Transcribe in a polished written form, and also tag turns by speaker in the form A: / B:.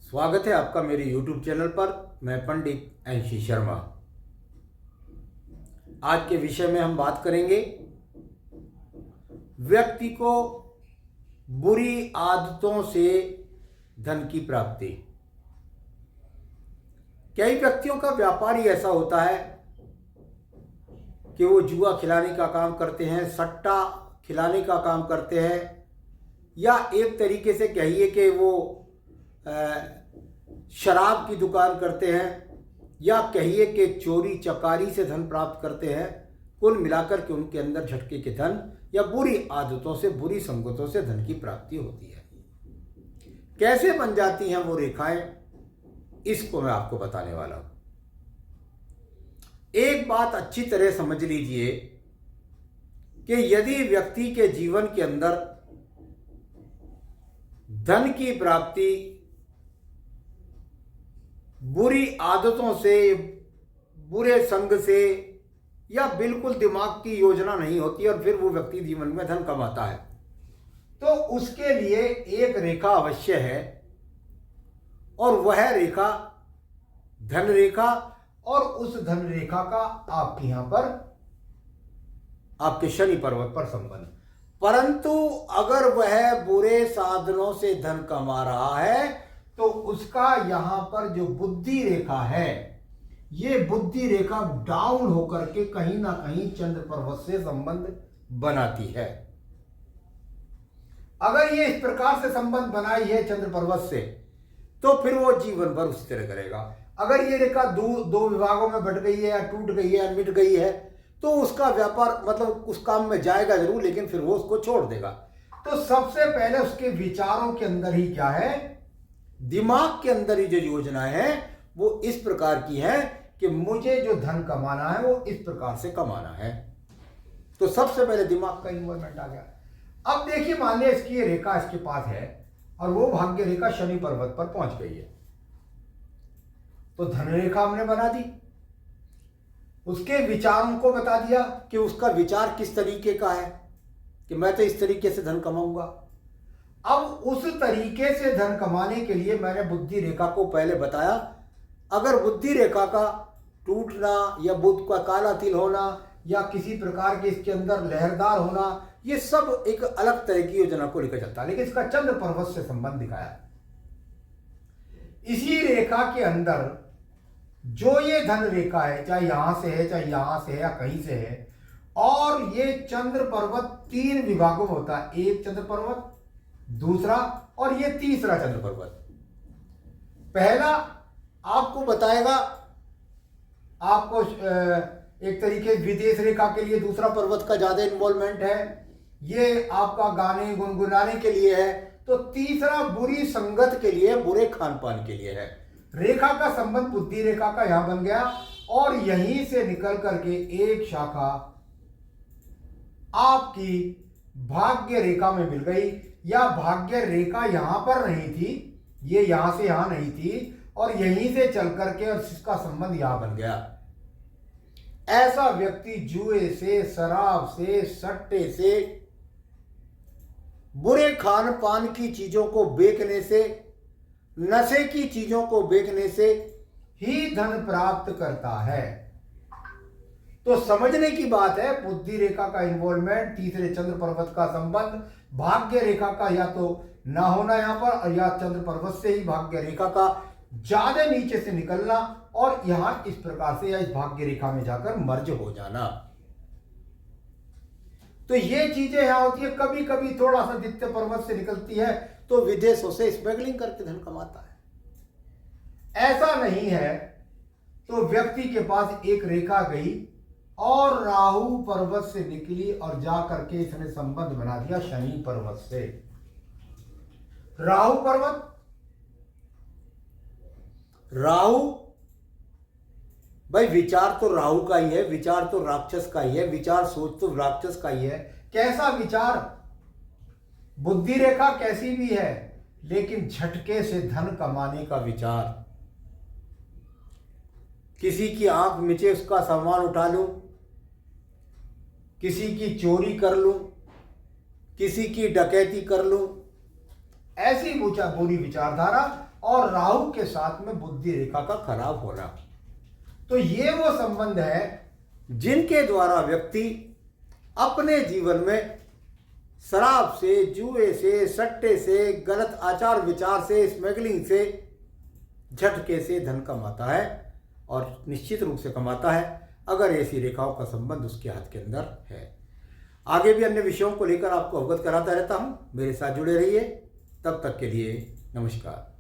A: स्वागत है आपका मेरे YouTube चैनल पर। मैं पंडित एनसी शर्मा। आज के विषय में हम बात करेंगे व्यक्ति को बुरी आदतों से धन की प्राप्ति। कई व्यक्तियों का व्यापार ही ऐसा होता है कि वो जुआ खिलाने का काम करते हैं, सट्टा खिलाने का काम करते हैं, या एक तरीके से कहिए कि वो शराब की दुकान करते हैं, या कहिए कि चोरी चकारी से धन प्राप्त करते हैं। कुल मिलाकर के उनके अंदर झटके के धन या बुरी आदतों से, बुरी संगतों से धन की प्राप्ति होती है। कैसे बन जाती हैं वो रेखाएं, इसको मैं आपको बताने वाला हूं। एक बात अच्छी तरह समझ लीजिए कि यदि व्यक्ति के जीवन के अंदर धन की प्राप्ति बुरी आदतों से, बुरे संग से, या बिल्कुल दिमाग की योजना नहीं होती और फिर वो व्यक्ति जीवन में धन कमाता है, तो उसके लिए एक रेखा अवश्य है, और वह रेखा धन रेखा। और उस धन रेखा का आपके यहां पर, आपके शनि पर्वत पर संबंध। परंतु अगर वह बुरे साधनों से धन कमा रहा है तो उसका यहां पर जो बुद्धि रेखा है, ये बुद्धि रेखा डाउन होकर के कहीं ना कहीं चंद्र पर्वत से संबंध बनाती है। अगर ये इस प्रकार से संबंध बनाई है चंद्र पर्वत से, तो फिर वो जीवन भर उसी तरह करेगा। अगर ये रेखा दो विभागों में बट गई है, या टूट गई है, या मिट गई है, तो उसका व्यापार मतलब उस काम में जाएगा जरूर, लेकिन फिर वो उसको छोड़ देगा। तो सबसे पहले उसके विचारों के अंदर ही क्या है, दिमाग के अंदर ही जो योजना है वो इस प्रकार की है कि मुझे जो धन कमाना है वो इस प्रकार से कमाना है। तो सबसे पहले दिमाग का इन्वॉल्वमेंट आ गया। अब देखिए, मान लिया इसकी ये रेखा इसके पास है और वो भाग्य रेखा शनि पर्वत पर पहुंच गई है, तो धन रेखा हमने बना दी, उसके विचारों को बता दिया कि उसका विचार किस तरीके का है कि मैं तो इस तरीके से धन कमाऊंगा। अब उस तरीके से धन कमाने के लिए मैंने बुद्धि रेखा को पहले बताया। अगर बुद्धि रेखा का टूटना, या बुध का काला तिल होना, या किसी प्रकार के इसके अंदर लहरदार होना, ये सब एक अलग तरह की योजना को लेकर चलता है, लेकिन इसका चंद्र पर्वत से संबंध दिखाया। इसी रेखा के अंदर जो ये धन रेखा है, चाहे यहां से है, चाहे यहां से है, या कहीं से है, और ये चंद्र पर्वत 3 विभागों में होता है। एक चंद्र पर्वत, दूसरा, और ये तीसरा चंद्र पर्वत। पहला आपको बताएगा, आपको एक तरीके विदेश रेखा के लिए दूसरा पर्वत का ज्यादा इन्वॉल्वमेंट है, ये आपका गाने गुनगुनाने के लिए है। तो तीसरा बुरी संगत के लिए, बुरे खान पान के लिए है। रेखा का संबंध बुद्धि रेखा का यहां बन गया, और यहीं से निकल करके एक शाखा आपकी भाग्य रेखा में मिल गई। या भाग्य रेखा यहां पर नहीं थी, ये यहां से यहां नहीं थी, और यहीं से चल करके और इसका संबंध यहां बन गया। ऐसा व्यक्ति जुए से, शराब से, सट्टे से, बुरे खान पान की चीजों को बेचने से, नशे की चीजों को बेचने से ही धन प्राप्त करता है। तो समझने की बात है, बुद्धि रेखा का इन्वॉल्वमेंट, तीसरे चंद्र पर्वत का संबंध, भाग्य रेखा का या तो ना होना यहां पर, या चंद्र पर्वत से ही भाग्य रेखा का ज्यादा नीचे से निकलना, और यहां इस प्रकार से या इस भाग्य रेखा में जाकर मर्ज हो जाना। तो ये चीजें यहां होती है। कभी कभी थोड़ा सा दित्य पर्वत से निकलती है तो विदेशों से स्मगलिंग करके धन कमाता है। ऐसा नहीं है तो व्यक्ति के पास एक रेखा गई और राहु पर्वत से निकली, और जा करके इसने संबंध बना दिया शनि पर्वत से। राहु पर्वत, राहु भाई, विचार तो राहु का ही है, विचार तो राक्षस का ही है, विचार सोच तो राक्षस का ही है। कैसा विचार? बुद्धि रेखा कैसी भी है, लेकिन झटके से धन कमाने का विचार। किसी की आंख मिचे उसका सामान उठा लूं, किसी की चोरी कर लूं, किसी की डकैती कर लूं, ऐसी बुरी विचारधारा। और राहु के साथ में बुद्धि रेखा का खराब होना। तो ये वो संबंध है जिनके द्वारा व्यक्ति अपने जीवन में शराब से, जुए से, सट्टे से, गलत आचार विचार से, स्मगलिंग से, झटके से धन कमाता है और निश्चित रूप से कमाता है अगर ऐसी रेखाओं का संबंध उसके हाथ के अंदर है। आगे भी अन्य विषयों को लेकर आपको अवगत कराता रहता हूँ। मेरे साथ जुड़े रहिए। तब तक के लिए नमस्कार।